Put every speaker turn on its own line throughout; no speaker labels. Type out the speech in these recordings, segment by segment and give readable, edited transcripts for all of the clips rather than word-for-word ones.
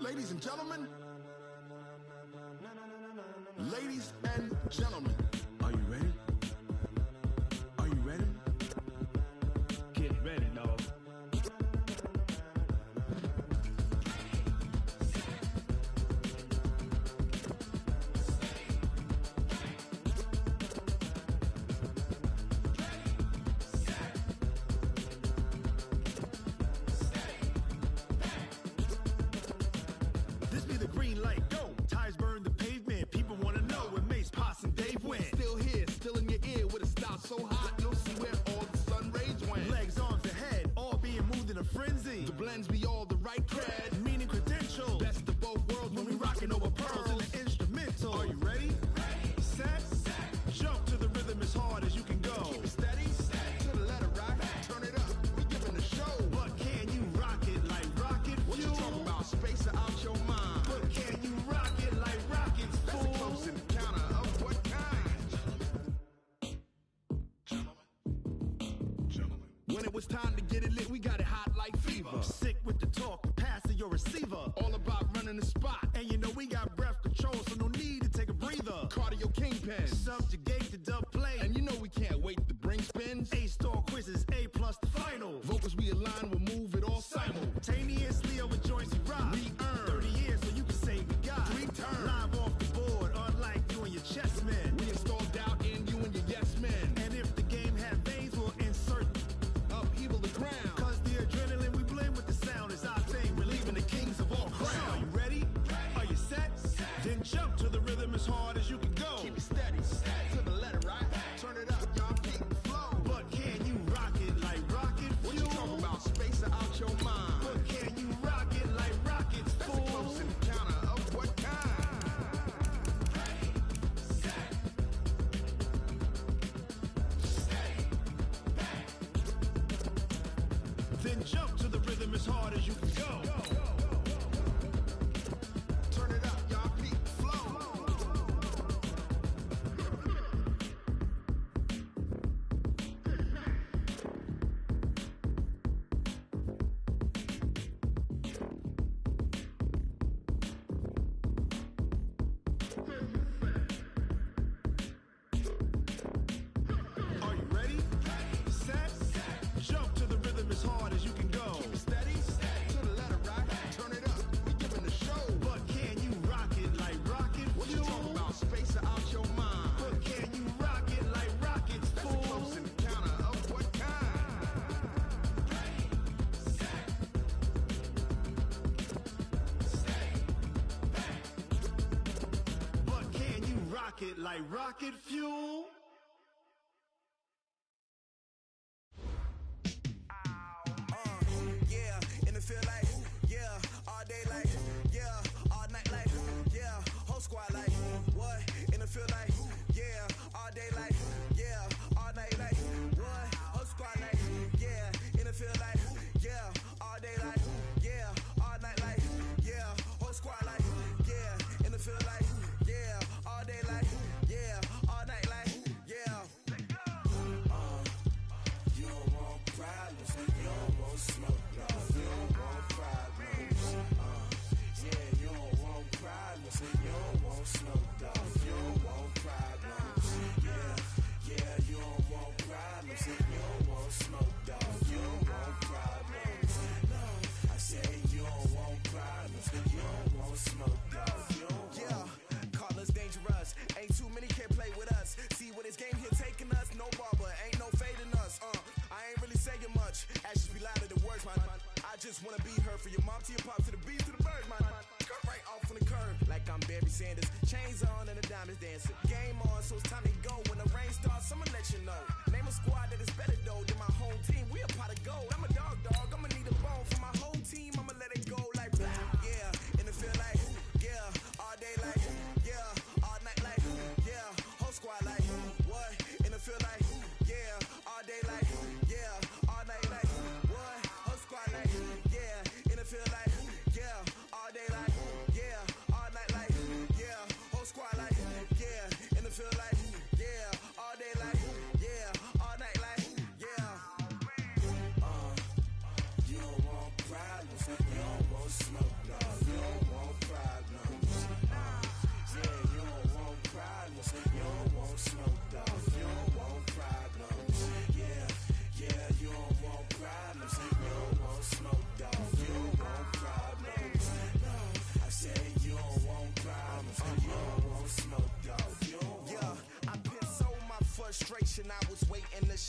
Ladies and gentlemen, ladies and gentlemen, are you ready? Are you ready?
Get ready, dog.
This be the green light, go! Tires burn the pavement, people wanna know where Mace, Poss, and Dave went. Still here, still in your ear, with a style so hot, you'll see where all the sun rays went. Legs, arms, and head, all being moved in a frenzy. The blends be all the right cred, meaning credentials. Best of both worlds when we rockin' over pearls in the instrumental. Are you ready? Set, jump to the rhythm as hard as you can go. Keep it steady, to the letter right, turn it up, we giving the show. But can you rock it like rocket fuel? What you talking about, space or out your mind? But can you rock it like rockets, fool? That's a close encounter of what kind? Gentlemen. When it was time to get it lit, we got it hot like fever. Sick with the talk, pass to your receiver. All about running the spot. And you know we got breath control, so no need to take a breather. Cardio kingpin, subjugate the dub play. And you know we can't wait to bring spins. A-star quizzes, A+ the final. Vocals we align, we'll move it all simultaneously over joints we rock. We earn 30 years, so you can say we got 3 turns. Live off the board, unlike you and your chess men. We install doubt in you and your yes men. And if the game had veins, we'll insert upheaval the ground. Cause the adrenaline we blend with the sound is our thing. We're leaving the kings of all crowns. So are you ready? Are you set? Then jump to the rhythm as hard as you can go. Keep it steady, to the letter right. Turn it up, y'all keep the flow. But can you rock it like rocket fuel? What you talking about, space or out your mind? But can you rock it like rockets, fool? That's a close encounter of what kind? Then jump to the rhythm as hard as you can go. Turn it up, y'all keep the flow. Are you ready? Set, jump to the rhythm as hard as you can go. Keep it steady, to the letter right. Turn it up, we giving the show. But can you rock it like rocket fuel? What you talking about, space or out your mind? But can you rock it like rockets, fool? That's a close encounter of what kind? But can you rock it like rocket fuel?
Yeah, and it feel like, yeah, all day like, yeah, all night like, yeah, whole squad like, what? And it feel like, yeah, all day like, yeah, all night like, what? Whole squad like, yeah, and it feel like, yeah, all day like, yeah, all night like, yeah, whole squad like, yeah, and it feel like, yeah, all day like, yeah, all night like, yeah. You don't want problems, you don't want smoke, dog. You don't want problems. Yeah, you don't want problems, you don't want smoke, dog. You don't want problems. Yeah, you don't want problems, you don't want smoke, dog. You don't want problems. No, I say you don't want problems, you don't want smoke, dog. You don't want. Call us dangerous. Ain't too many can play with us. See what this game here taking us. No barber, ain't no fading us. I ain't really saying much. Actions be louder than words, man. I just wanna be heard for your mom to your pop to the beat to the birds, man. Cut right off on the curb like I'm Barry Sanders. Chains on and the diamonds dancing. Game on, so it's time to go. When the rain starts, I'ma let you know. Name a squad that is better though than my home team. We a pot of gold. I'm a dog. I'ma need a bone for my whole team. I'ma let it go like blah. Yeah, and it feel like, yeah, all day like, yeah, all night like, yeah, whole squad like, what? And it feel like, yeah, all day like, yeah, all night like, what? Whole squad like, yeah, and it feel like, yeah, all day like, yeah, all night like, yeah, whole squad like, yeah, and it feel like, yeah, all day like, yeah, all night like, yeah. You don't want problems, you don't want smoke, dog.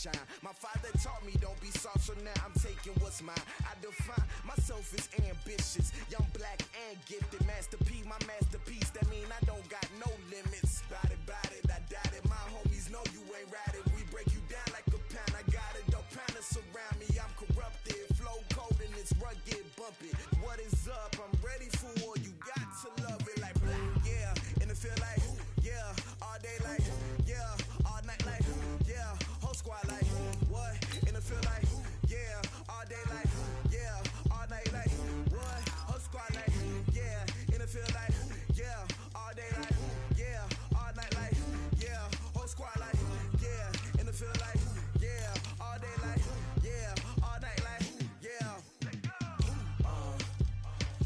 shine. My father taught me don't be soft, so now I'm taking what's mine. I define myself as ambitious, young, black, and gifted. Master P, my masterpiece. That mean I don't got no limits. Bout it, I doubt it. My homies know you ain't ratted. We break you down like a pound. I got it, don't pound to surround me. I'm corrupted, flow cold and it's rugged, bumpy. What is up? I'm ready for war. You got to love it like black, yeah. And it feel like, yeah. All day like, yeah. All night like, yeah. Whole squad like, what? And it feel like, yeah. All day like, yeah. All night like, what? Whole squad like, yeah. And it feel like, yeah. All day like, yeah. All night like, yeah. Whole squad like, yeah. And it feel like, yeah. All day like, yeah. All night like, yeah.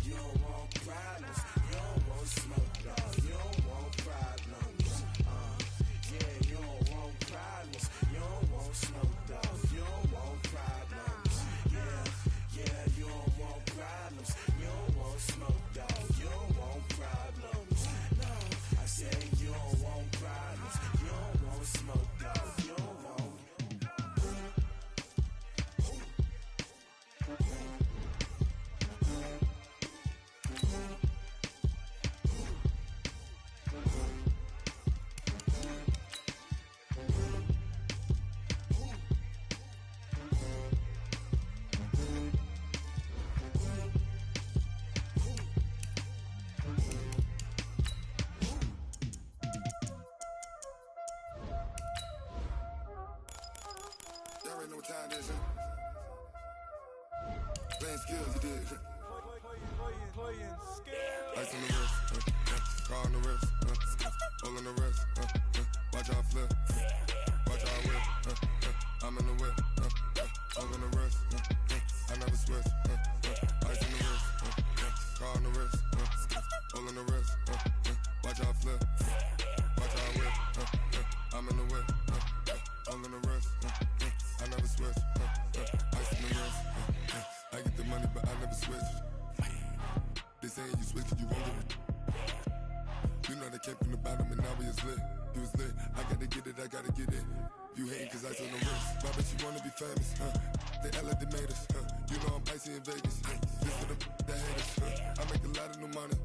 You don't want problems. You don't want smoke, dog. You don't want problems. Yeah, you don't want problems. You don't want smoke, dog. You don't want problems. Yeah, you don't want problems. You don't want smoke, dog. You don't want problems. No, I said you don't want problems. You don't want smoke, dog. You don't want.
Y'all already know what time it is, huh? Playing skills, you did.
Playing skills.
Ice on the wrist, car on the wrist, hole on the wrist, watch out flip, watch out whip, I'm in the whip, hole on the wrist, I never switch, ice on the wrist, car on the wrist, hole on the wrist, watch out flip, watch out whip, I'm in the whip, hole on the wrist, I never switch, ice on the wrist, I get the money but I never switch. They saying you switch 'cause you won't get it. You know they came from the bottom and now we is lit. You was lit, I gotta get it, I gotta get it. You hating 'cause ice on the wrist. Why bet you wanna be famous, They act like they made us, You know I'm icy in Vegas, This for the that hate us, I make a lot of new money,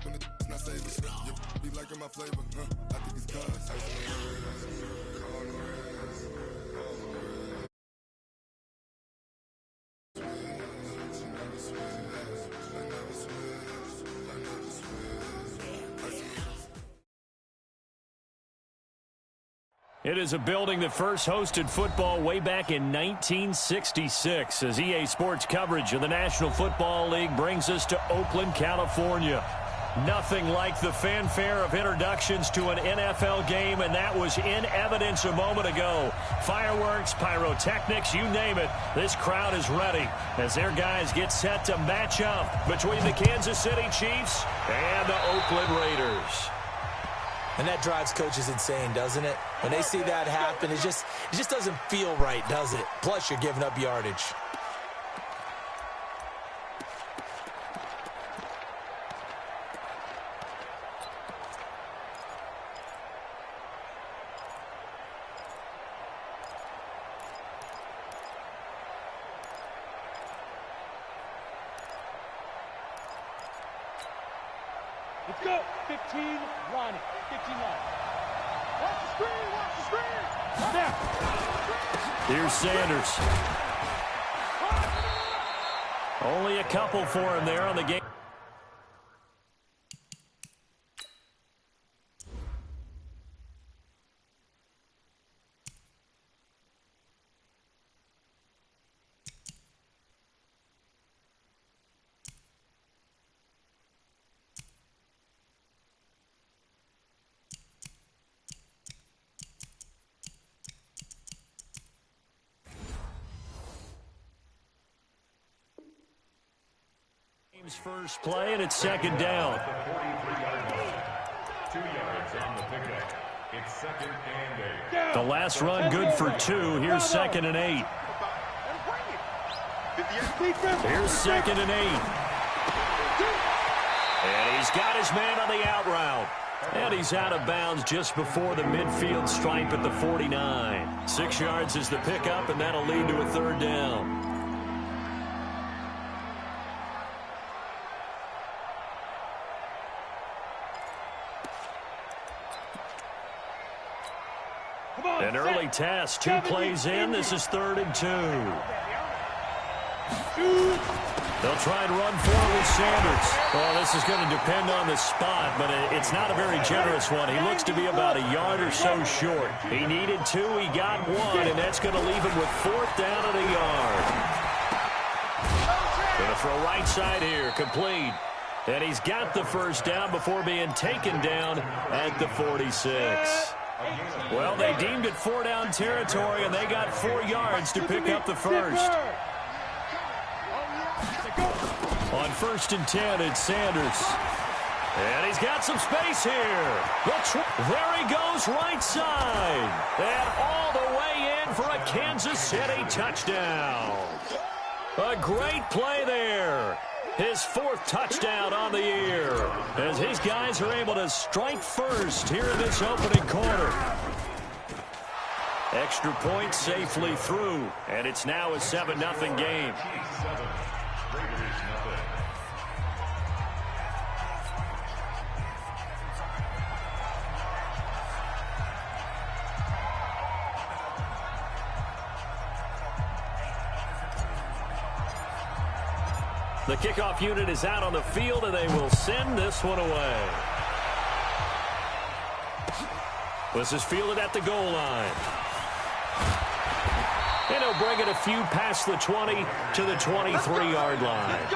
When it's not savers, You be liking my flavor, I think it's cause ice on the wrist, on the wrist, on the wrist.
It is a building that first hosted football way back in 1966 as EA Sports coverage of the National Football League brings us to Oakland, California. Nothing like the fanfare of introductions to an NFL game, and that was in evidence a moment ago. Fireworks, pyrotechnics, you name it. This crowd is ready as their guys get set to match up between the Kansas City Chiefs and the Oakland Raiders.
And that drives coaches insane, doesn't it? When they see that happen, it just doesn't feel right, does it? Plus, you're giving up yardage.
Let's go. 15, Ronnie. 15 line. Watch the screen. Watch the screen. Now.
Here's Sanders. Only a couple for him there on the game. First play, and it's second down.
2 yards on the pickup. It's second and 8.
The last run good for 2. Here's second and 8. Here's second and 8. And he's got his man on the out route. And he's out of bounds just before the midfield stripe at the 49. 6 yards is the pickup, and that'll lead to a third down. An early test, 2 plays in. This is 3rd and 2. They'll try and run forward with Sanders. Well, this is going to depend on the spot, but it's not a very generous one. He looks to be about a yard or so short. He needed 2, he got 1, and that's going to leave him with 4th down at a yard. Going to throw right side here, complete. And he's got the first down before being taken down at the 46. Well, they deemed it 4-down territory, and they got 4 yards to pick up the first. On 1st and 10, it's Sanders. And he's got some space here. There he goes right side. And all the way in for a Kansas City touchdown. A great play there. His 4th touchdown on the year as his guys are able to strike first here in this opening quarter. Extra point safely through, and it's now a 7-0 game. The kickoff unit is out on the field, and they will send this one away. This is fielded at the goal line. And he'll bring it a few past the 20 to the 23-yard line.
At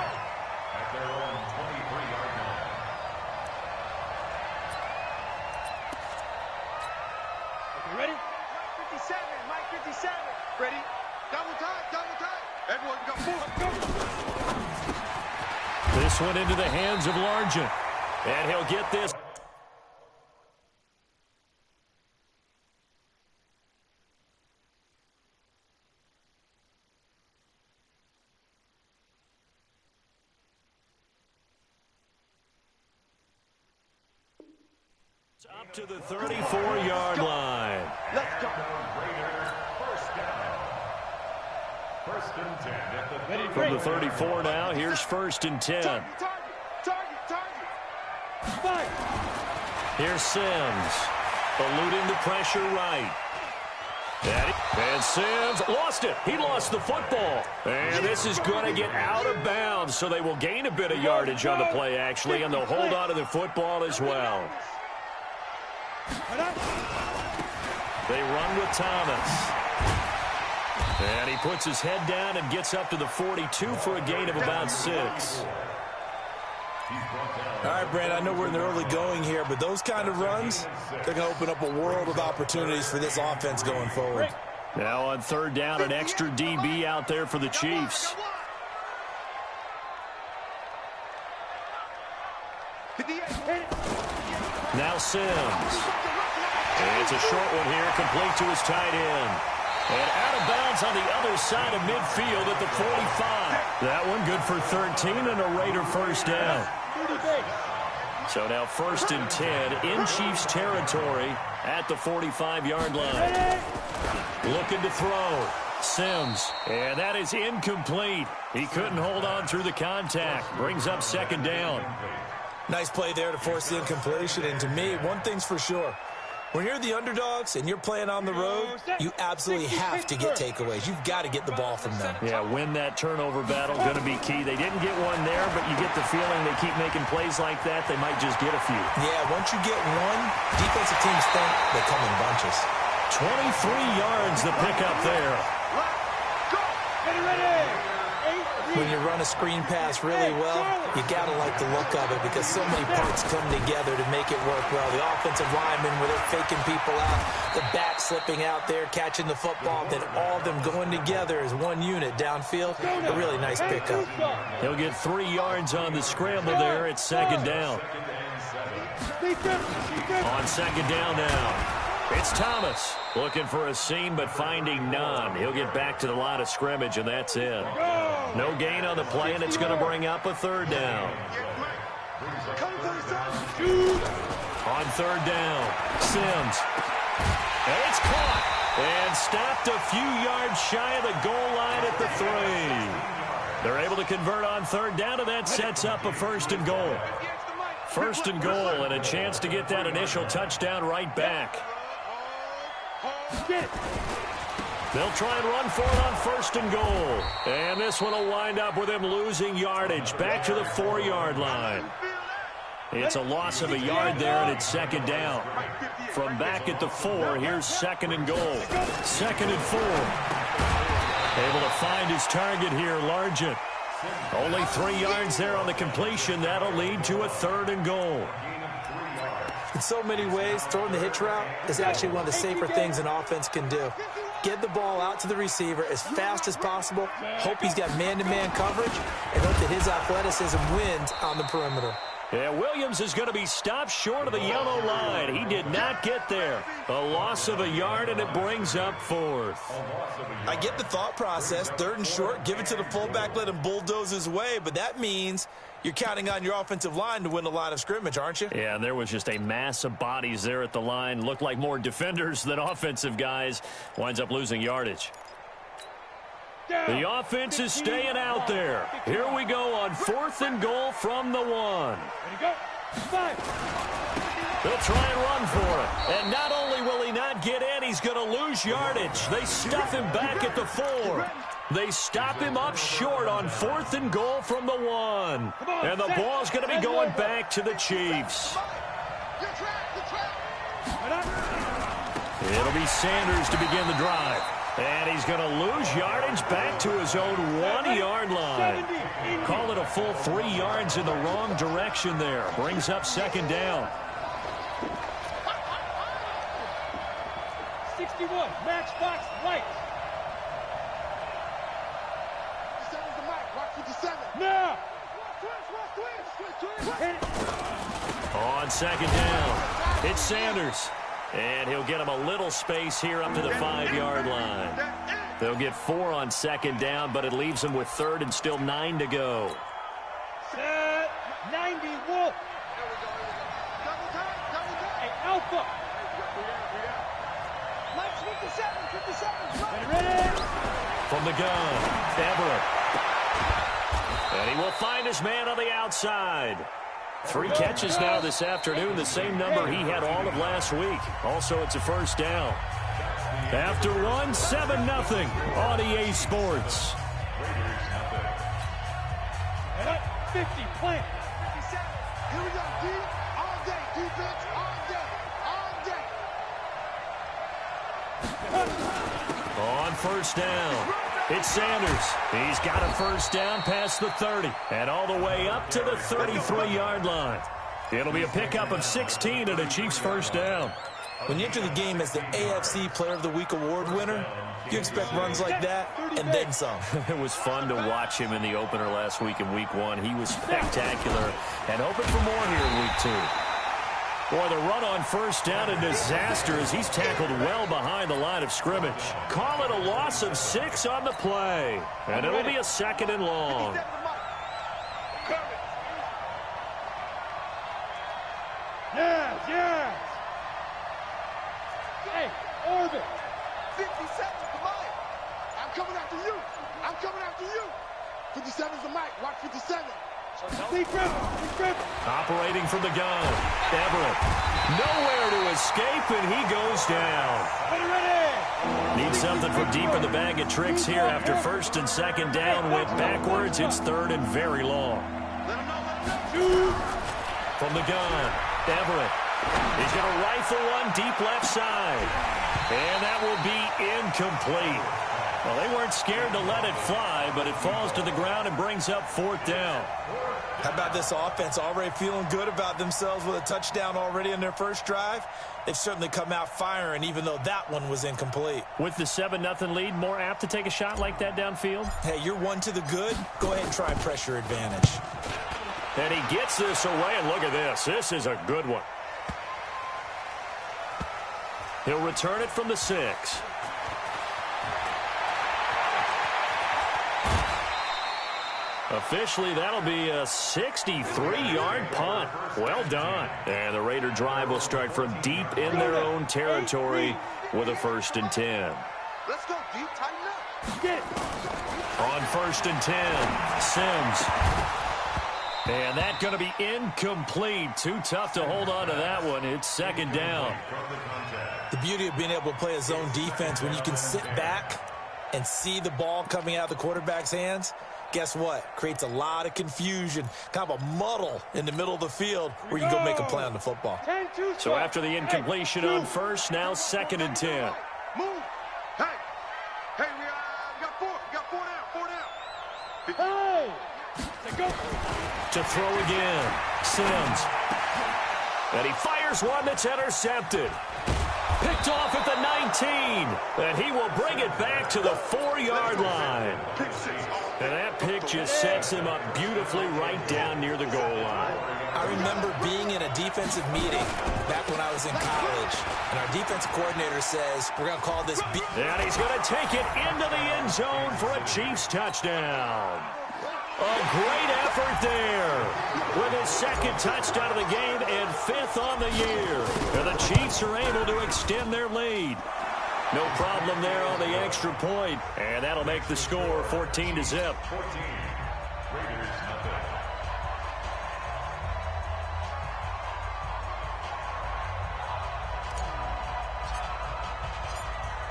their own 23-yard line.
Okay, ready? Mike 57, Mike 57. Ready? Double time, double time. Everyone go.
This one into the hands of Largent. And he'll get this. Up to the 34-yard line.
Let's go.
Raiders, first down. 1st and 10 at the
Ready,
From the 34 now, here's 1st and 10.
Target. Fight.
Here's Sims, eluding the pressure right. And Sims lost it. He lost the football. And this is going to get out of bounds, so they will gain a bit of yardage on the play, actually, and they'll hold on to the football as well. They run with Thomas. And he puts his head down and gets up to the 42 for a gain of about 6.
All right, Brand, I know we're in the early going here, but those kind of runs, they're going to open up a world of opportunities for this offense going forward.
Now on 3rd down, an extra DB out there for the Chiefs. Now Sims. And it's a short one here, complete to his tight end. And out of bounds on the other side of midfield at the 45. That one good for 13 and a Raider first down. So now 1st and 10 in Chiefs territory at the 45-yard line. Looking to throw. Sims. And that is incomplete. He couldn't hold on through the contact. Brings up 2nd down.
Nice play there to force the incompletion. And to me, one thing's for sure. When you're the underdogs and you're playing on the road, you absolutely have to get takeaways. You've got to get the ball from them.
Yeah, win that turnover battle, going to be key. They didn't get one there, but you get the feeling they keep making plays like that, they might just get a few.
Yeah, once you get one, defensive teams think they come in bunches.
23 yards the pickup there.
Ready.
When you run a screen pass really well, you got to like the look of it because so many parts come together to make it work well. The offensive linemen, where they're faking people out, the back slipping out there, catching the football, then all of them going together as one unit downfield. A really nice pickup.
He'll get 3 yards on the scramble there. It's 2nd down. On 2nd down now. It's Thomas looking for a seam but finding none. He'll get back to the line of scrimmage, and that's it. No gain on the play, and it's going to bring up a 3rd down. On On third down, Sims. And it's caught and stopped a few yards shy of the goal line at the 3. They're able to convert on third down, and that sets up a first and goal. First and goal, and a chance to get that initial touchdown right back. They'll try and run for it on first and goal. And this one will wind up with him losing yardage back to the 4-yard line. It's a loss of a yard there, and it's second down. From back at the 4, here's second and goal. Second and 4. Able to find his target here, Largent. Only 3 yards there on the completion. That'll lead to a third and goal.
In so many ways, throwing the hitch route is actually one of the safer things an offense can do. Get the ball out to the receiver as fast as possible, hope he's got man-to-man coverage, and hope that his athleticism wins on the perimeter.
Yeah, Williams is going to be stopped short of the yellow line. He did not get there. A loss of a yard, and it brings up fourth.
I get the thought process. Third and short, give it to the fullback, let him bulldoze his way, but that means you're counting on your offensive line to win the line of scrimmage, aren't you?
Yeah, and there was just a mass of bodies there at the line. Looked like more defenders than offensive guys. Winds up losing yardage. The offense is staying out there. Here we go on fourth and goal from the 1.
Ready, go. 5.
They'll try and run for it. And not only will he not get in, he's going to lose yardage. They stuff him back at the 4. They stop him up short on fourth and goal from the 1. And the ball's going to be going back to the Chiefs. It'll be Sanders to begin the drive. And he's going to lose yardage back to his own 1-yard line. Call it a full 3 yards in the wrong direction there. Brings up second down.
61, matchbox lights.
57's the mic. Watch 57.
Now.
On second down, it's Sanders. And he'll get him a little space here up to the 5-yard line. They'll get 4 on second down, but it leaves them with third and still 9 to go.
Set. 90, Wolf. Hey, Alpha. Lights 57. Ready.
From the gun, Everett. And he will find his man on the outside. 3 catches now this afternoon, the same number he had all of last week. Also, it's a first down. After one, 7-0 on EA Sports.
50, plant.
57. Here we go, D. All day. Defense, all day.
On first down, it's Sanders. He's got a first down past the 30 and all the way up to the 33-yard line. It'll be a pickup of 16 and a Chiefs first down.
When you enter the game as the AFC Player of the Week award winner, you expect runs like that and then some.
It was fun to watch him in the opener last week in Week 1. He was spectacular and hoping for more here in Week 2. Boy, the run on first down, a disaster as he's tackled well behind the line of scrimmage. Call it a loss of 6 on the play. And it'll be a second and long.
Yes. Hey, Orbit.
57's the mic. I'm coming after you. 57's the mic. Watch 57.
Lee Griffin.
Operating from the gun, Everett. Nowhere to escape, and he goes down.
Ready.
Needs something from deep in the bag of tricks here after first and second down went backwards. It's third and very long. From the gun, Everett. He's going to rifle one deep left side. And that will be incomplete. Well, they weren't scared to let it fly, but it falls to the ground and brings up fourth down.
How about this offense already feeling good about themselves with a touchdown already in their first drive? They've certainly come out firing, even though that one was incomplete.
With the 7-0 lead, more apt to take a shot like that downfield?
Hey, you're one to the good. Go ahead and try pressure advantage.
And he gets this away, and look at this. This is a good one. He'll return it from the 6. Officially, that'll be a 63-yard punt. Well done. And the Raider drive will start from deep in their own territory with a 1st and 10.
Let's go deep, tighten up. Get it.
On 1st and 10, Sims. And that's going to be incomplete. Too tough to hold on to that one. It's 2nd down.
The beauty of being able to play a zone defense, when you can sit back and see the ball coming out of the quarterback's hands, guess what? Creates a lot of confusion, kind of a muddle in the middle of the field where you go make a play on the football.
So after the incompletion on 1st, now 2nd and 10.
Move. Hey, we got 4. We got 4 down. 4 down. Hey. Go.
To throw again. Sims. And he fires one that's intercepted. Picked off at the 19. And he will bring it back to the 4-yard line. And that pick just sets him up beautifully right down near the goal line.
I remember being in a defensive meeting back when I was in college, and our defensive coordinator says, we're going to call this B.
And he's going to take it into the end zone for a Chiefs touchdown. A great effort there with his 2nd touchdown of the game and 5th on the year. And the Chiefs are able to extend their lead. No problem there on the extra point. And that'll make the score 14-0.
14. Raiders nothing.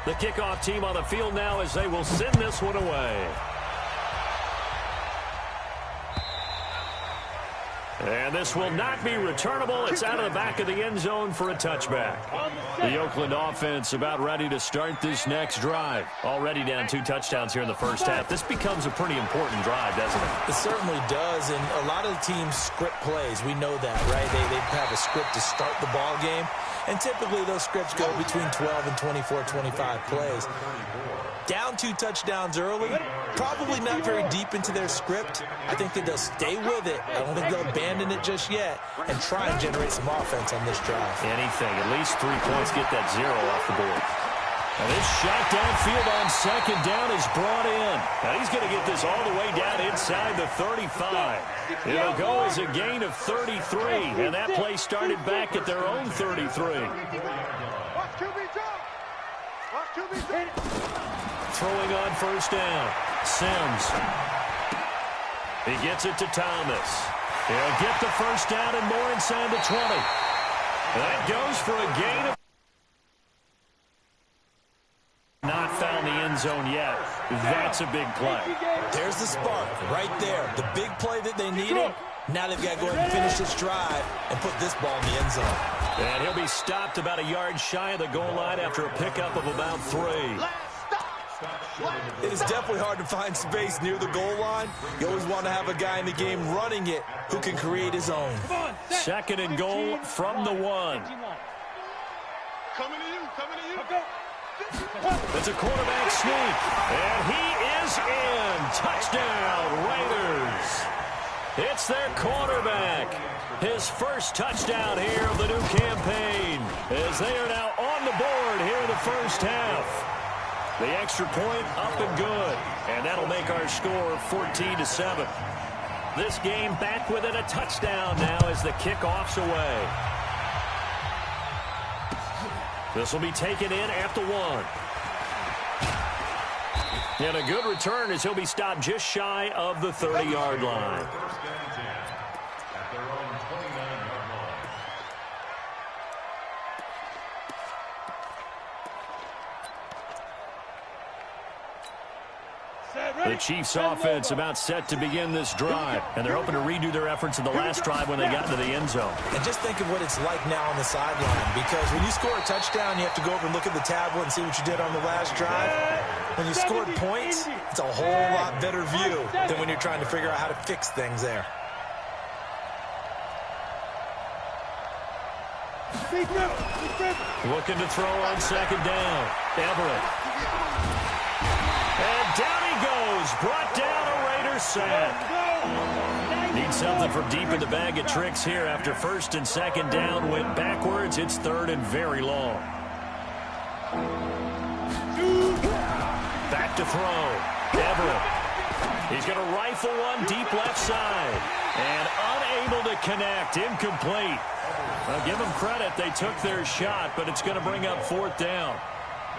The kickoff team on the field now as they will send this one away. And this will not be returnable. It's out of the back of the end zone for a touchback. The Oakland offense about ready to start this next drive. Already down 2 touchdowns here in the first half. This becomes a pretty important drive, doesn't it?
It certainly does, and a lot of the teams script plays. We know that, right? They have a script to start the ball game, and typically those scripts go between 12 and 24, 25 plays. Down 2 touchdowns early, probably not very deep into their script. I think that they'll stay with it. I don't think they'll abandon it just yet and try and generate some offense on this drive.
Anything, at least 3 points, get that 0 off the board. And this shot downfield on 2nd down is brought in. Now he's going to get this all the way down inside the 35. It'll go as a gain of 33, and that play started back at their own 33.
Watch QB jump. Watch QB jump.
Throwing on 1st down. Sims. He gets it to Thomas. He'll get the 1st down and more inside the 20. That goes for a gain of... Not found the end zone yet. That's a big play.
There's the spark right there. The big play that they needed. Now they've got to go ahead and finish this drive and put this ball in the end zone.
And he'll be stopped about a yard shy of the goal line after a pickup of about 3.
It is definitely hard to find space near the goal line. You always want to have a guy in the game running it who can create his own.
2nd and goal from the 1.
Coming to you.
It's a quarterback sneak. And he is in. Touchdown, Raiders. It's their quarterback. His 1st touchdown here of the new campaign as they are now on the board here in the first half. The extra point up and good. And that'll make our score 14-7. This game back within a touchdown now as the kickoff's away. This will be taken in at the 1. And a good return as he'll be stopped just shy of the 30-yard line.
At their own 29-yard line.
The Chiefs offense about set to begin this drive, and they're hoping to redo their efforts in the last drive when they got into the end zone.
And just think of what it's like now on the sideline, because when you score a touchdown, you have to go over and look at the tablet and see what you did on the last drive. When you scored points, it's a whole lot better view than when you're trying to figure out how to fix things there.
Looking to throw on 2nd down. Everett. And down he goes. Brought down a Raiders sack. Need something from deep in the bag of tricks here after 1st and 2nd down. Went backwards. It's 3rd and very long. Back to throw. Everett. He's going to rifle one deep left side. And unable to connect. Incomplete. Well, give them credit. They took their shot, but it's going to bring up 4th down.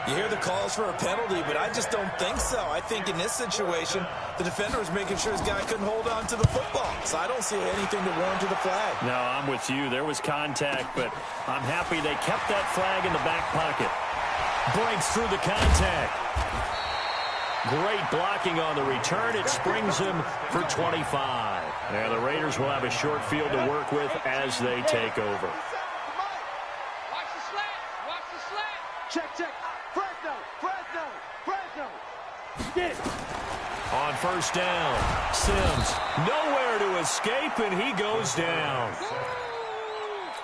You hear the calls for a penalty, but I just don't think so. I think in this situation, the defender was making sure his guy couldn't hold on to the football. So I don't see anything to warrant the flag.
No, I'm with you. There was contact, but I'm happy they kept that flag in the back pocket. Breaks through the contact. Great blocking on the return. It springs him for 25. Now the Raiders will have a short field to work with as they take over.
Watch the slant. Watch the slant. Check, check. Fresno. Fresno. Fresno. Get it.
On 1st down, Sims nowhere to escape, and he goes down.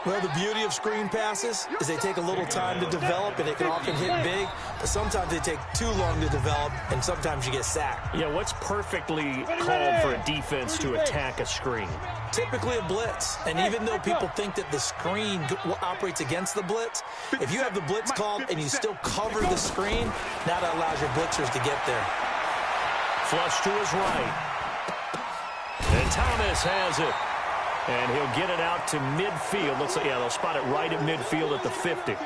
Well, the beauty of screen passes is they take a little time to develop, and they can often hit big, but sometimes they take too long to develop, and sometimes you get sacked.
Yeah, what's perfectly called for a defense to attack a screen?
Typically a blitz, and even though people think that the screen operates against the blitz, if you have the blitz called and you still cover the screen, now that allows your blitzers to get there.
Flush to his right. And Thomas has it. And he'll get it out to midfield. Looks like, yeah, they'll spot it right at midfield at the 50.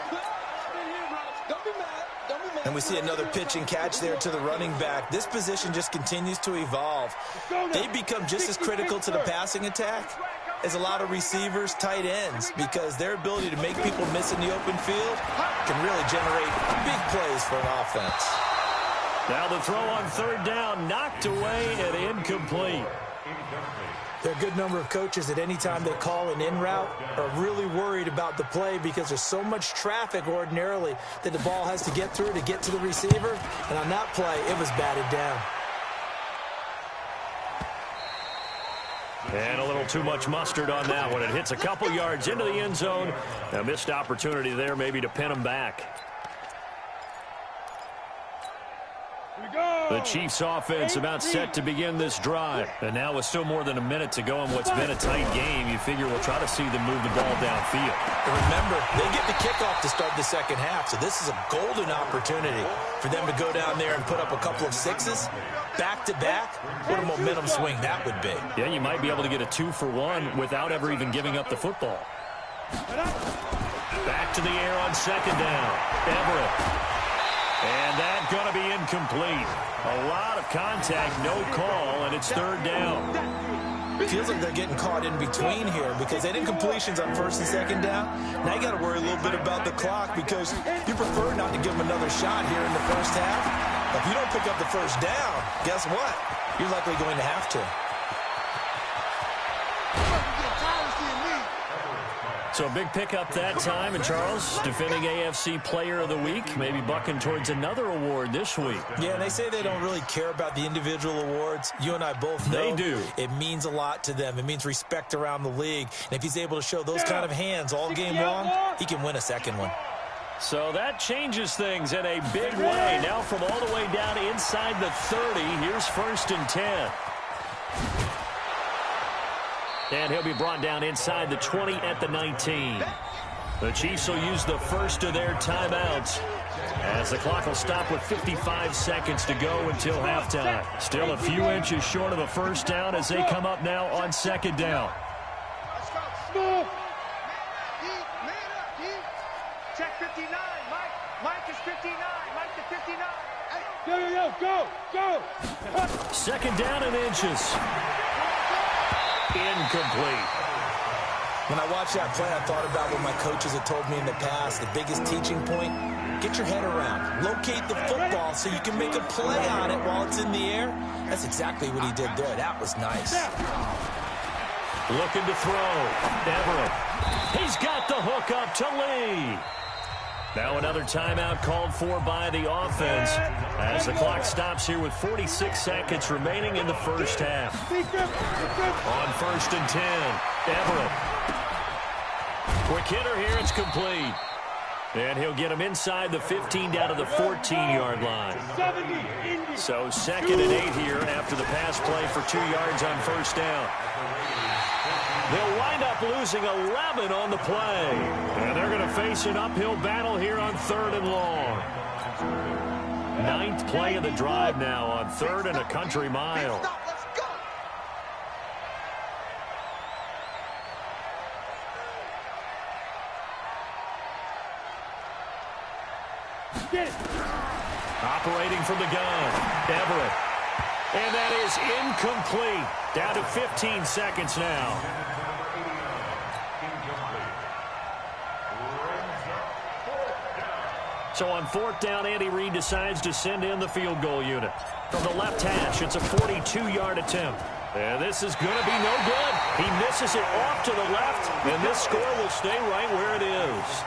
And we see another pitch and catch there to the running back. This position just continues to evolve. They become just as critical to the passing attack as a lot of receivers, tight ends, because their ability to make people miss in the open field can really generate big plays for an offense.
Now the throw on 3rd down, knocked away and incomplete.
There are a good number of coaches at any time they call an in route are really worried about the play because there's so much traffic ordinarily that the ball has to get through to get to the receiver. And on that play, it was batted down.
And a little too much mustard on that one. It hits a couple yards into the end zone. A missed opportunity there maybe to pin him back. The Chiefs offense about set to begin this drive. And now with still more than a minute to go in what's been a tight game, you figure we'll try to see them move the ball downfield.
And remember, they get the kickoff to start the second half, so this is a golden opportunity for them to go down there and put up a couple of sixes back-to-back. What a momentum swing that would be.
Yeah, you might be able to get a 2-for-1 without ever even giving up the football. Back to the air on 2nd down. Everett. And that's going to be incomplete. A lot of contact, no call, and it's 3rd down.
It feels like they're getting caught in between here because they did incompletions on 1st and 2nd down. Now you got to worry a little bit about the clock because you prefer not to give them another shot here in the first half. If you don't pick up the 1st down, guess what? You're likely going to have to.
So a big pickup that time, and Charles, defending AFC Player of the Week, maybe bucking towards another award this week.
Yeah, and they say they don't really care about the individual awards. You and I both know
they do.
It means a lot to them. It means respect around the league. And if he's able to show those kind of hands all game long, he can win a second one.
So that changes things in a big way. Now from all the way down inside the 30, here's 1st and 10. And he'll be brought down inside the 20 at the 19. The Chiefs will use the first of their timeouts as the clock will stop with 55 seconds to go until halftime. Still a few inches short of a 1st down as they come up now on 2nd down.
Smooth. Check 59. Mike is 59. Mike to 59. Hey. Go.
2nd down and inches. Incomplete.
When I watched that play, I thought about what my coaches had told me in the past. The biggest teaching point, get your head around. Locate the football so you can make a play on it while it's in the air. That's exactly what he did there. That was nice.
Looking to throw. Everett. He's got the hook up to Lee. Now another timeout called for by the offense as the clock stops here with 46 seconds remaining in the first half. On 1st and 10, Everett. Quick hitter here, it's complete. And he'll get him inside the 15 down to the 14-yard line. So 2nd and 8 here after the pass play for 2 yards on 1st down. They'll wind up losing 11 on the play. And they're going to face an uphill battle here on 3rd and long. Ninth play of the drive now on 3rd and a country mile.
Let's go.
Get it.
Operating from the gun, Everett. And that is incomplete. Down to 15 seconds now. So on 4th down, Andy Reid decides to send in the field goal unit. From the left hash, it's a 42-yard attempt. And this is going to be no good. He misses it off to the left, and this score will stay right where it is.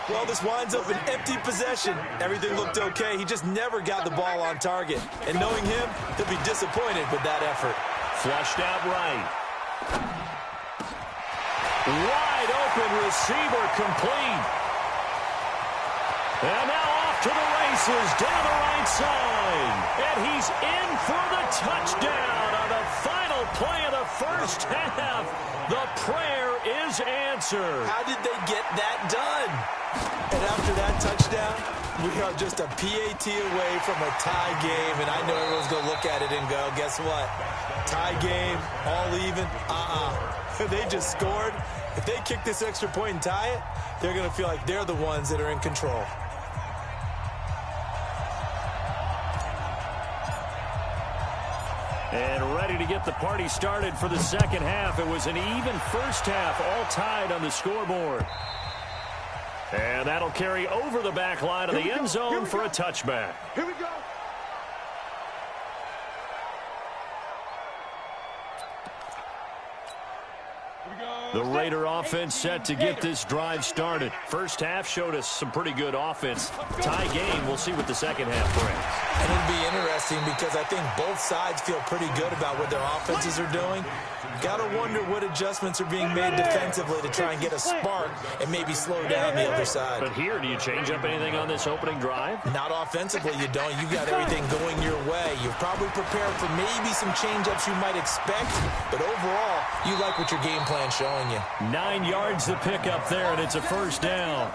Well, this winds up an empty possession. Everything looked okay. He just never got the ball on target. And knowing him, he'll be disappointed with that effort.
Flushed out right. Wide open receiver complete. And now off to the races down the right side. And he's in for the touchdown on the final play of the first half. The prayer is answered.
How did they get that done? And after that touchdown, we are just a PAT away from a tie game. And I know everyone's going to look at it and go, guess what? Tie game, all even? They just scored. If they kick this extra point and tie it, they're going to feel like they're the ones that are in control.
And ready to get the party started for the second half. It was an even first half, all tied on the scoreboard. And that'll carry over the back line of the end zone for a touchback.
Here we go.
The Raider offense set to get this drive started. First half showed us some pretty good offense. Tie game, we'll see what the second half brings.
And it'll be interesting because I think both sides feel pretty good about what their offenses are doing. Got to wonder what adjustments are being made defensively to try and get a spark and maybe slow down the other side.
But here, do you change up anything on this opening drive?
Not offensively, you don't. You've got everything going your way. You've probably prepared for maybe some change-ups you might expect, but overall, you like what your game plan's showing you.
9 yards to pick up there, and it's a first down.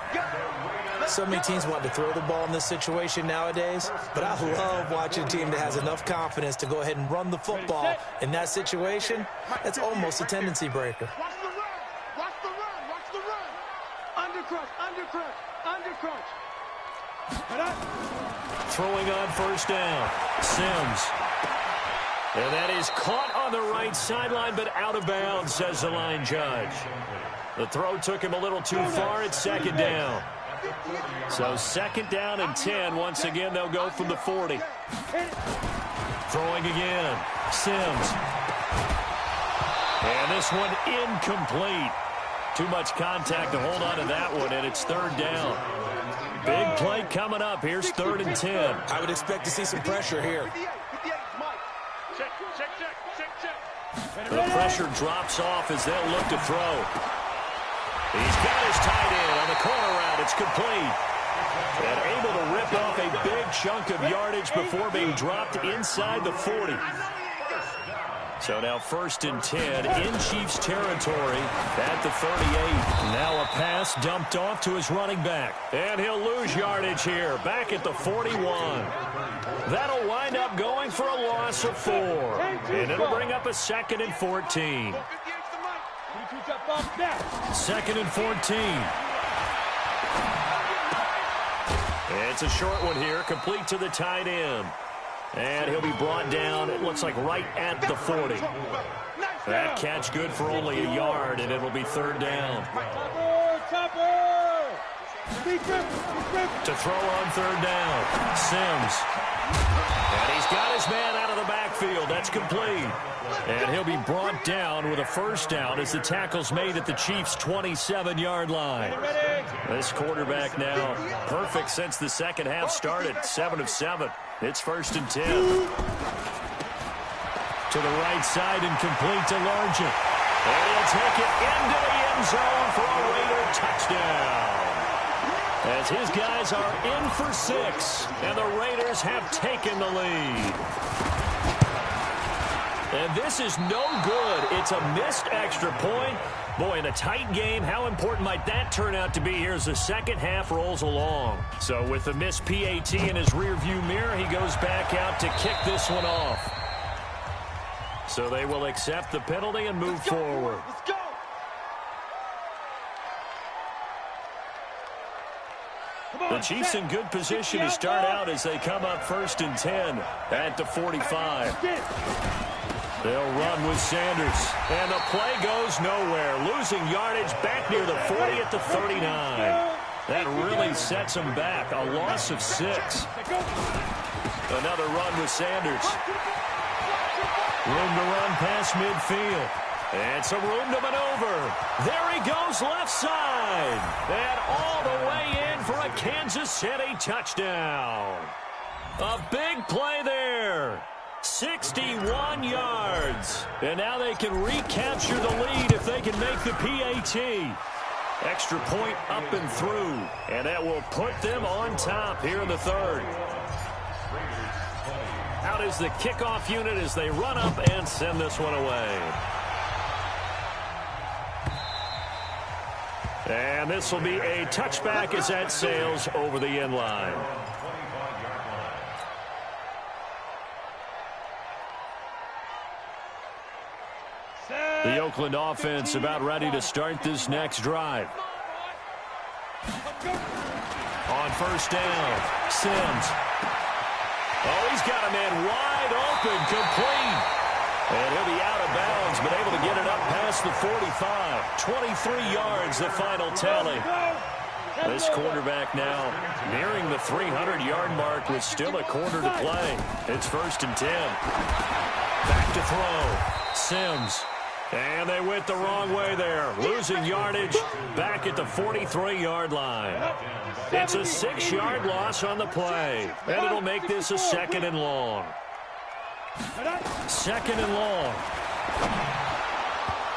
So many teams want to throw the ball in this situation nowadays, but I love watching a team that has enough confidence to go ahead and run the football. In that situation, that's almost a tendency breaker.
Watch the run. Watch the run. Watch the run. Undercrunch. Undercrunch. Undercrunch.
Throwing on first down. Sims. And that is caught on the right sideline, but out of bounds, says the line judge. The throw took him a little too far. It's second down. So second down and 10. Once again, they'll go from the 40. Throwing again. Sims. And this one incomplete. Too much contact to hold on to that one, and it's third down. Big play coming up. Here's 3rd and 10.
I would expect to see some pressure here.
The pressure drops off as they'll look to throw. He's got his tight end on the corner route. It's complete. And able to rip off a big chunk of yardage before being dropped inside the 40. So now 1st and 10 in Chiefs territory at the 38. Now a pass dumped off to his running back. And he'll lose yardage here, back at the 41. That'll wind up going for a loss of 4. And it'll bring up a 2nd and 14. 2nd and 14. It's a short one here, complete to the tight end. And he'll be brought down, it looks like right at the 40. That catch good for only a yard, and it'll be third down. To throw on third down, Sims. And he's got his man out of the backfield. That's complete. And he'll be brought down with a first down as the tackle's made at the Chiefs' 27-yard line. This quarterback now perfect since the second half started, 7 of 7. It's 1st and 10. To the right side and complete to Largent. And he'll take it into the end zone for a Raider touchdown. As his guys are in for 6, and the Raiders have taken the lead. And this is no good. It's a missed extra point. Boy, in a tight game, how important might that turn out to be here as the second half rolls along? So with the missed PAT in his rearview mirror, he goes back out to kick this one off. So they will accept the penalty and move forward.
Let's go.
The Chiefs in good position to start out as they come up 1st and 10 at the 45. They'll run with Sanders, and the play goes nowhere. Losing yardage back near the 40 at the 39. That really sets them back, a loss of 6. Another run with Sanders. Room to run past midfield. And some room to maneuver. There he goes left side. And all the way in for a Kansas City touchdown. A big play there. 61 yards. And now they can recapture the lead if they can make the PAT. Extra point up and through. And that will put them on top here in the 3rd. Out is the kickoff unit as they run up and send this one away. And this will be a touchback as that sails over the end line. The Oakland offense about ready to start this next drive. On 1st down, Sims. Oh, he's got a man wide open, complete. And he'll be out of bounds, but able to get it up past the 45. 23 yards, the final tally. This quarterback now nearing the 300-yard mark with still a quarter to play. It's 1st and 10. Back to throw. Sims. And they went the wrong way there. Losing yardage back at the 43-yard line. It's a 6-yard loss on the play. And it'll make this a 2nd and long. 2nd and long.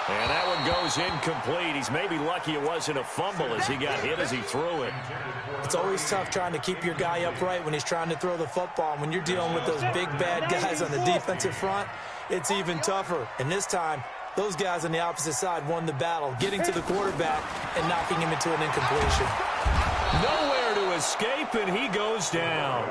And that one goes incomplete. He's maybe lucky it wasn't a fumble as he got hit as he threw it.
It's always tough trying to keep your guy upright when he's trying to throw the football. When you're dealing with those big, bad guys on the defensive front, it's even tougher. And this time, those guys on the opposite side won the battle, getting to the quarterback and knocking him into an incompletion.
Nowhere to escape, and he goes down.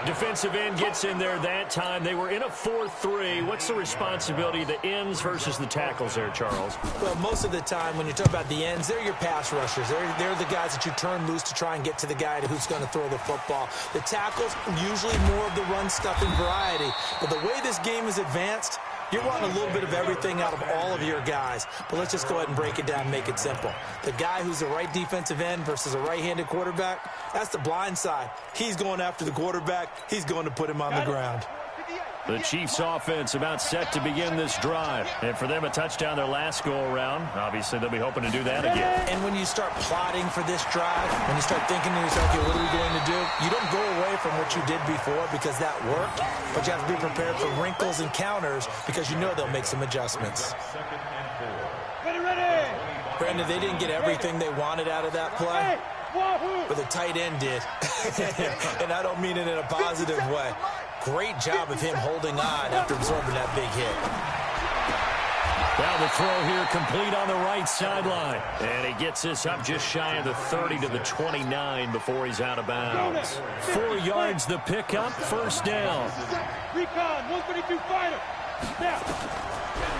Defensive end gets in there that time. They were in a 4-3. What's the responsibility of the ends versus the tackles there, Charles?
Well, most of the time when you talk about the ends, they're your pass rushers. They're the guys that you turn loose to try and get to the guy who's going to throw the football. The tackles, usually more of the run-stuffing variety. But the way this game is advanced, you're wanting a little bit of everything out of all of your guys. But let's just go ahead and break it down and make it simple. The guy who's the right defensive end versus a right-handed quarterback, that's the blind side. He's going after the quarterback. He's going to put him on the ground.
The Chiefs offense about set to begin this drive. And for them, a touchdown their last go-around. Obviously, they'll be hoping to do that again.
And when you start plotting for this drive, when you start thinking to yourself, okay, what are we going to do? You don't go away from what you did before because that worked, but you have to be prepared for wrinkles and counters because you know they'll make some adjustments.
Ready.
Brandon, they didn't get everything they wanted out of that play, but the tight end did. And I don't mean it in a positive way. Great job of him holding on after absorbing that big hit.
Now the throw here complete on the right sideline. And he gets this up just shy of the 30 to the 29 before he's out of bounds. 4 yards the pickup, 1st down.
Recon, 132 fighter. Snap.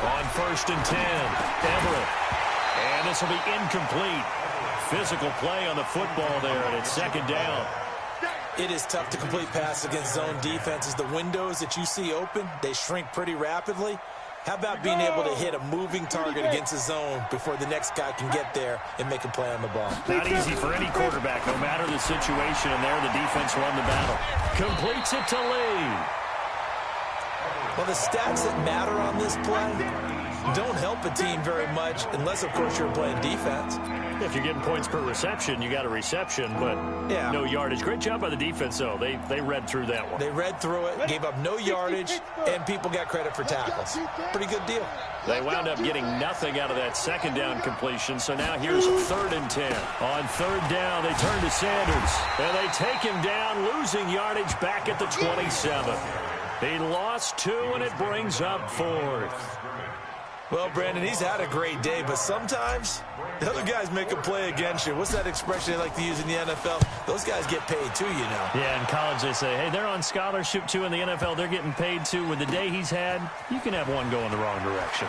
On 1st and 10, Everett. And this will be incomplete. Physical play on the football there, and it's 2nd down.
It is tough to complete passes against zone defenses. The windows that you see open, they shrink pretty rapidly. How about being able to hit a moving target against a zone before the next guy can get there and make a play on the ball?
Not easy for any quarterback, no matter the situation, and there the defense won the battle. Completes it to Lee.
Well, the stats that matter on this play don't help a team very much unless, of course, you're playing defense.
If you're getting points per reception, you got a reception, but no yardage. Great job by the defense, though. They read through that one.
They read through it, gave up no yardage, and people got credit for tackles. Pretty good deal.
They wound up getting nothing out of that 2nd down completion, so now here's 3rd and 10. On 3rd down, they turn to Sanders, and they take him down, losing yardage back at the 27. He lost 2, and it brings up 4th.
Well, Brandon, he's had a great day, but sometimes the other guys make a play against you. What's that expression they like to use in the NFL? Those guys get paid too, you know.
Yeah, in college they say, hey, they're on scholarship too. In the NFL, they're getting paid too. With the day he's had, you can have one go in the wrong direction.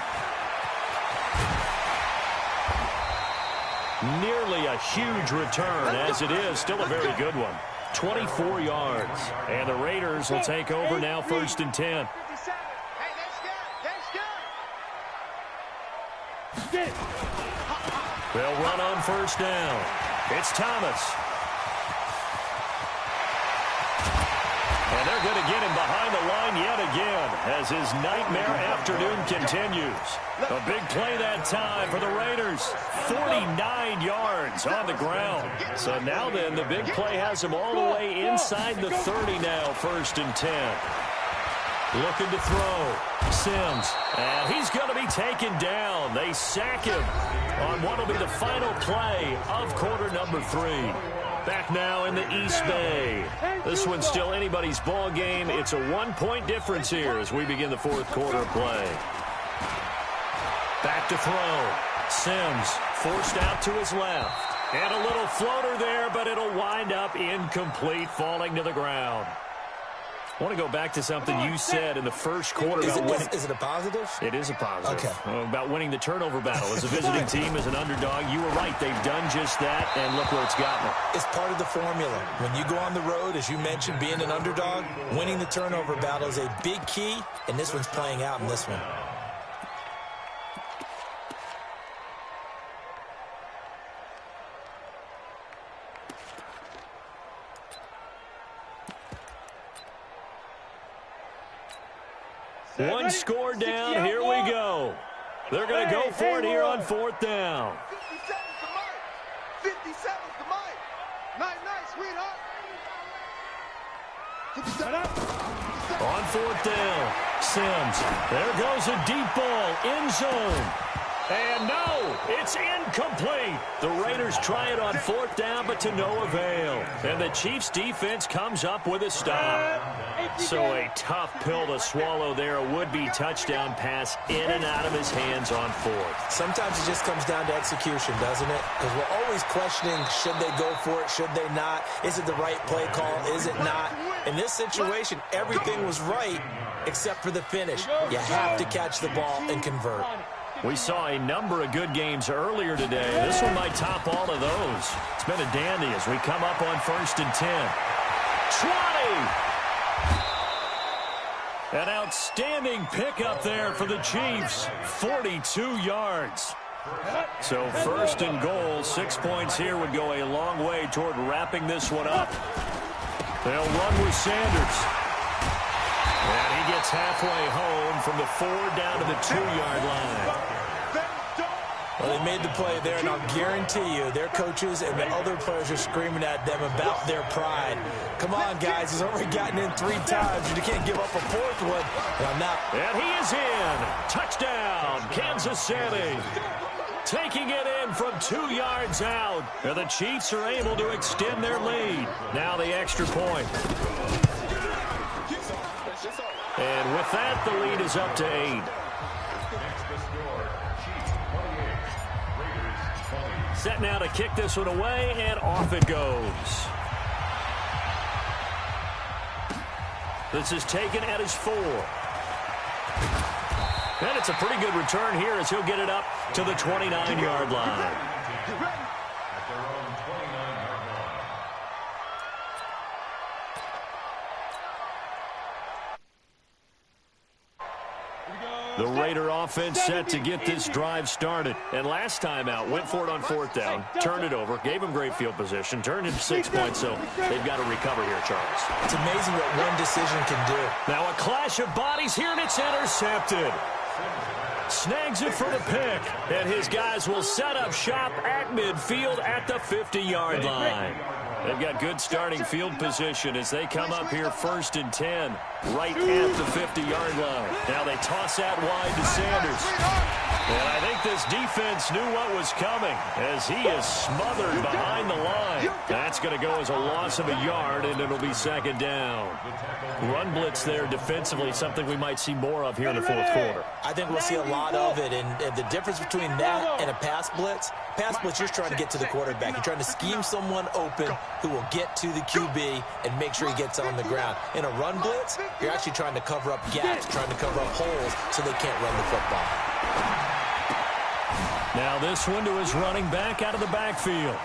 Nearly a huge return, as it is. Still a very good one. 24 yards. And the Raiders will take over now, 1st and 10. They'll run on 1st down. It's Thomas. And they're going to get him behind the line yet again as his nightmare afternoon continues. A big play that time for the Raiders. 49 yards on the ground. So now then, the big play has him all the way inside the 30 now, 1st and 10. Looking to throw. Sims. And he's going to be taken down. They sack him on what will be the final play of quarter number 3. Back now in the East Bay. This one's still anybody's ball game. It's a 1-point difference here as we begin the 4th quarter play. Back to throw. Sims forced out to his left. And a little floater there, but it'll wind up incomplete, falling to the ground. I want to go back to something you said in the first quarter.
Is it a positive?
It is a positive.
Okay.
About winning the turnover battle. As a visiting team, as an underdog, you were right. They've done just that, and look where it's gotten them.
It's part of the formula. When you go on the road, as you mentioned, being an underdog, winning the turnover battle is a big key, and this one's playing out in this one.
One score down. Here we go. They're going to go for it here on 4th down.
57's the mark. 57's the mark. Night, sweetheart. 57.
On 4th down. Sims. There goes a deep ball. End zone. And no, it's incomplete. The Raiders try it on 4th down, but to no avail. And the Chiefs' defense comes up with a stop. So a tough pill to swallow there. A would-be touchdown pass in and out of his hands on 4th.
Sometimes it just comes down to execution, doesn't it? Because we're always questioning, should they go for it, should they not? Is it the right play call, is it not? In this situation, everything was right except for the finish. You have to catch the ball and convert.
We saw a number of good games earlier today. This one might top all of those. It's been a dandy as we come up on 1st and 10. 20! An outstanding pickup there for the Chiefs. 42 yards. So 1st and goal, 6 points here would go a long way toward wrapping this one up. They'll run with Sanders. And he gets halfway home from the 4 down to the 2-yard line.
Well, they made the play there, and I'll guarantee you their coaches and the other players are screaming at them about their pride. Come on, guys. He's already gotten in 3 times, and you can't give up a 4th one. Well, now.
And he is in. Touchdown, Kansas City. Taking it in from 2 yards out. And the Chiefs are able to extend their lead. Now the extra point. And with that, the lead is up to 8. Set now to kick this one away, and off it goes. This is taken at his 4. And it's a pretty good return here as he'll get it up to the 29-yard line. The Raider offense set to get this drive started. And last time out, went for it on 4th down, turned it over, gave him great field position, turned it 6 points, so they've got to recover here, Charles.
It's amazing what one decision can do.
Now a clash of bodies here, and it's intercepted. Snags it for the pick, and his guys will set up shop at midfield at the 50-yard line. They've got good starting field position as they come up here 1st and 10, right at the 50-yard line. Now they toss out wide to Sanders. And I think this defense knew what was coming as he is smothered behind the line. That's going to go as a loss of a yard, and it'll be second down. Run blitz there defensively, something we might see more of here in the fourth quarter.
I think we'll see a lot of it, and the difference between that and a pass blitz, you're just trying to get to the quarterback. You're trying to scheme someone open who will get to the QB and make sure he gets on the ground. In a run blitz, you're actually trying to cover up gaps, trying to cover up holes so they can't run the football.
Now this one to his running back out of the backfield.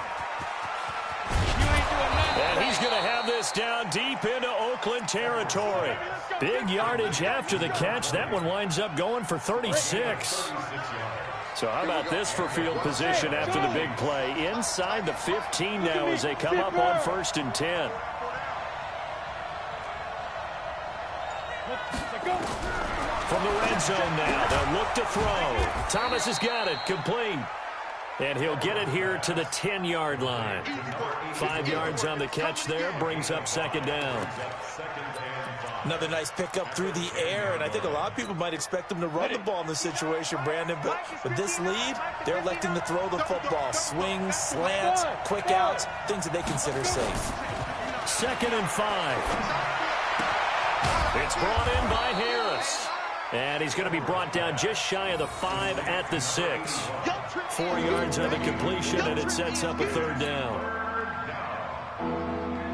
And he's going to have this down deep into Oakland territory. Big yardage after the catch. That one winds up going for 36. So how about this for field position after the big play? Inside the 15 now as they come up on 1st and 10. From the red zone now, they'll look to throw. Thomas has got it, complete. And he'll get it here to the 10-yard line. 5 yards on the catch there, brings up second down.
Another nice pickup through the air, and I think a lot of people might expect them to run the ball in this situation, Brandon. But with this lead, they're electing to throw the football. Swings, slants, quick outs, things that they consider safe.
2nd and 5. It's brought in by Harris. And he's going to be brought down just shy of the 5 at the 6. 4 yards on the completion, and it sets up a 3rd down.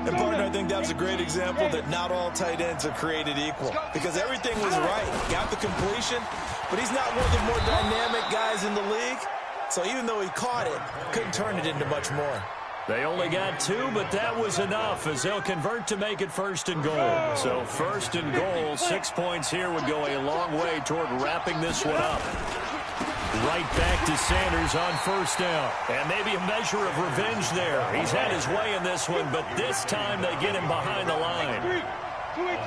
And, partner, I think that was a great example that not all tight ends are created equal. Because everything was right. Got the completion, but he's not one of the more dynamic guys in the league. So even though he caught it, couldn't turn it into much more.
They only got 2, but that was enough as they'll convert to make it 1st and goal. So 1st and goal, 6 points here would go a long way toward wrapping this one up. Right back to Sanders on 1st down. And maybe a measure of revenge there. He's had his way in this one, but this time they get him behind the line.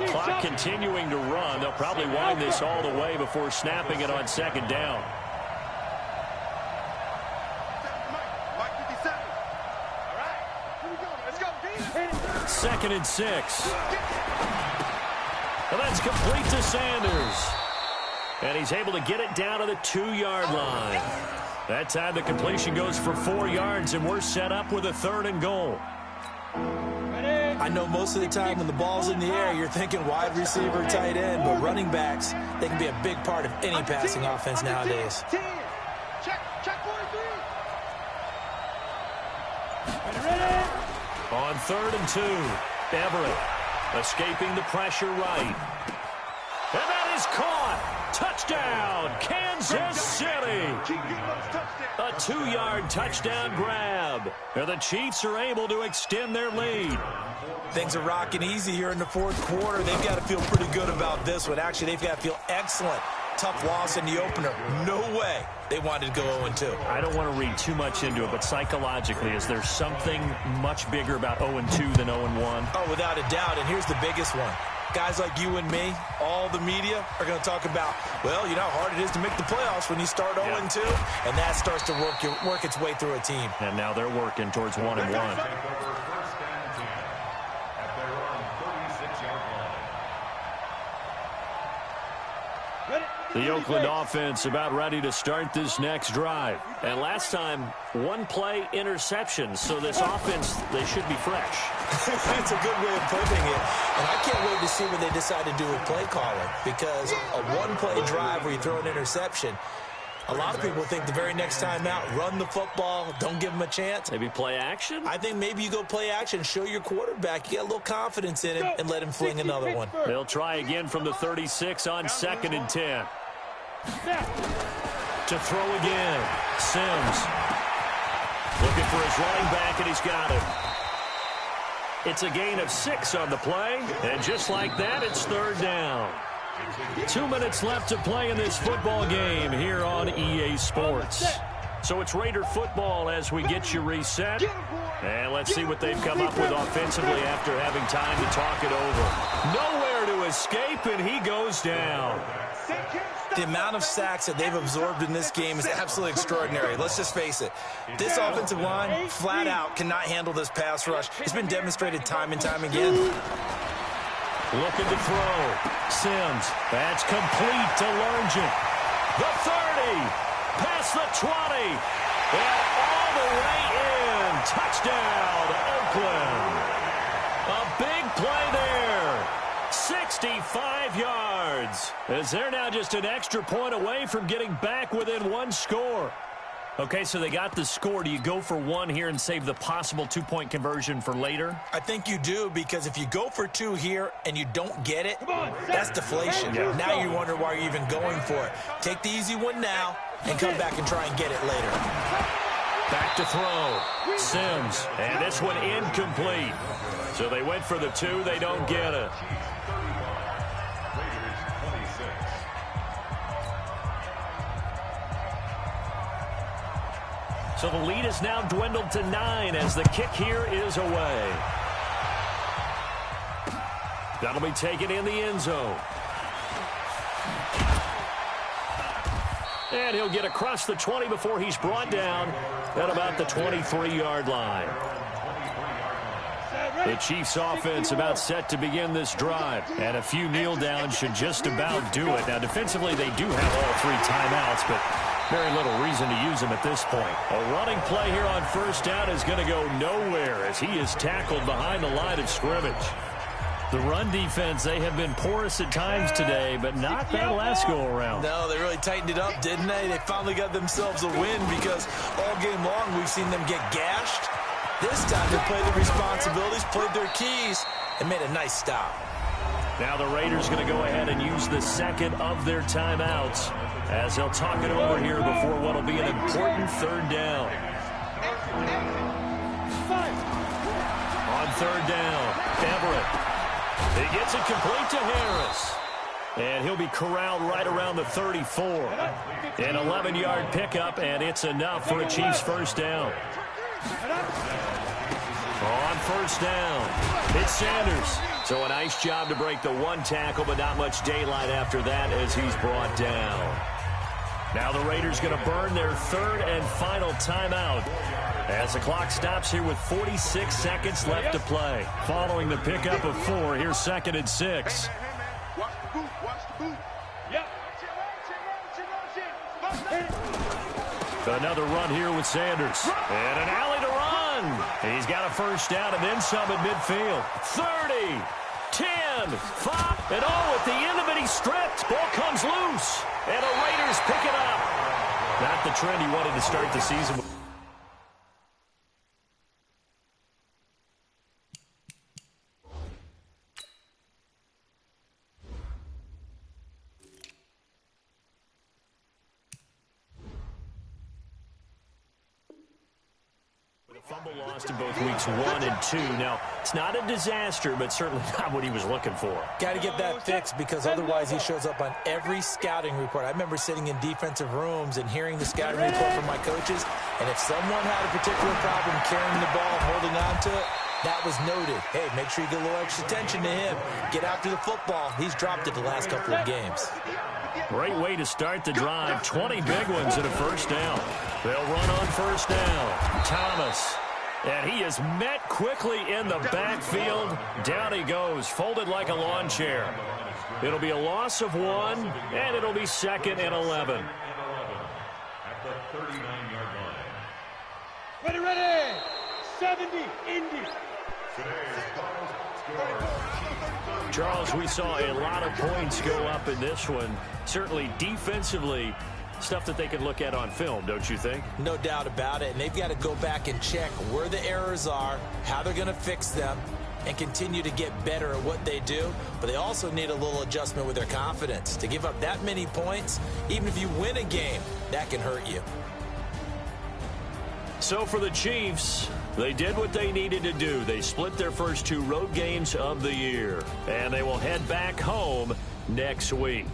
Clock continuing to run. They'll probably wind this all the way before snapping it on 2nd down. Second and 6. And that's complete to Sanders. And he's able to get it down to the 2-yard line. That time the completion goes for 4 yards, and we're set up with a 3rd and goal.
I know most of the time when the ball's in the air, you're thinking wide receiver, tight end, but running backs, they can be a big part of any passing offense nowadays.
On 3rd and 2, Everett escaping the pressure right. And that is caught. Touchdown, Kansas City. A 2-yard touchdown grab. And the Chiefs are able to extend their lead.
Things are rocking easy here in the 4th quarter. They've got to feel pretty good about this one. Actually, they've got to feel excellent. Tough loss in the opener. No way they wanted to go 0-2.
I don't want to read too much into it, but psychologically, is there something much bigger about 0-2 than 0-1?
Oh, without a doubt, and here's the biggest one. Guys like you and me, all the media, are going to talk about, well, you know how hard it is to make the playoffs when you start 0-2, and that starts to work its way through a team.
And now they're working towards 1-1. The Oakland offense about ready to start this next drive. And last time, 1-play interception. So this offense, they should be fresh.
That's a good way of putting it. And I can't wait to see what they decide to do with play calling. Because a 1-play drive where you throw an interception, a lot of people think the very next time out, run the football, don't give them a chance.
Maybe play action?
I think maybe you go play action, show your quarterback, you get a little confidence in him, and let him fling another one.
They'll try again from the 36 on 2nd and 10. To throw again, Sims. Looking for his running back, and he's got him. It's a gain of 6 on the play, and just like that, it's 3rd down. 2 minutes left to play in this football game here on EA Sports. So it's Raider football as we get you reset. And let's see what they've come up with offensively after having time to talk it over. Nowhere to escape, and he goes down.
The amount of sacks that they've absorbed in this game is absolutely extraordinary. Let's just face it. This offensive line, flat out, cannot handle this pass rush. It's been demonstrated time and time again.
Looking to throw. Sims. That's complete to Lurgent. The 30. Past the 20. And all the way in. Touchdown, 5 yards, as they're now just an extra point away from getting back within one score. Okay, so they got the score. Do you go for one here and save the possible two-point conversion for later?
I think you do, because if you go for two here and you don't get it, that's deflation. Yeah. Now you wonder why you're even going for it. Take the easy one now and come back and try and get it later.
Back to throw. Sims. And this one incomplete. So they went for the two. They don't get it. So the lead is now dwindled to 9 as the kick here is away. That'll be taken in the end zone. And he'll get across the 20 before he's brought down at about the 23-yard line. The Chiefs offense about set to begin this drive. And a few kneel downs should just about do it. Now defensively they do have all 3 timeouts, but very little reason to use them at this point. A running play here on first down is going to go nowhere as he is tackled behind the line of scrimmage. The run defense, they have been porous at times today, but not that last go-around.
No, they really tightened it up, didn't they? They finally got themselves a win because all game long we've seen them get gashed. This time they played their responsibilities, played their keys, and made a nice stop.
Now the Raiders going to go ahead and use the second of their timeouts as they'll talk it over here before what will be an important third down. On third down, Everett. He gets it complete to Harris. And he'll be corralled right around the 34. An 11-yard pickup, and it's enough for a Chiefs first down. On first down, it's Sanders. So a nice job to break the one tackle, but not much daylight after that as he's brought down. Now the Raiders going to burn their third and final timeout as the clock stops here with 46 seconds left to play. Following the pickup of 4, here's 2nd and 6.
Watch the boot, watch the boot. Yep.
Another run here with Sanders. And an alley to run. He's got a first down and then some at midfield. 30, 10, 5, and at the end of it, he's stripped. Ball comes loose. And the Raiders pick it up. Not the trend he wanted to start the season with. Fumble lost in both weeks 1 and 2. Now, it's not a disaster, but certainly not what he was looking for.
Got to get that fixed because otherwise he shows up on every scouting report. I remember sitting in defensive rooms and hearing the scouting report from my coaches, and if someone had a particular problem carrying the ball and holding on to it, that was noted. Hey, make sure you get a little extra attention to him. Get after the football. He's dropped it the last couple of games.
Great way to start the drive. 20 big ones and a first down. They'll run on first down. Thomas. And he is met quickly in the backfield. Down he goes, folded like a lawn chair. It'll be a loss of 1, and it'll be 2nd and 11.
At the 39-yard line.
Ready. 70, Indy.
Charles, we saw a lot of points go up in this one. Certainly defensively, stuff that they can look at on film, don't you think?
No doubt about it. And they've got to go back and check where the errors are, how they're going to fix them, and continue to get better at what they do. But they also need a little adjustment with their confidence. To give up that many points, even if you win a game, that can hurt you.
So for the Chiefs, they did what they needed to do. They split their first 2 road games of the year, and they will head back home next week.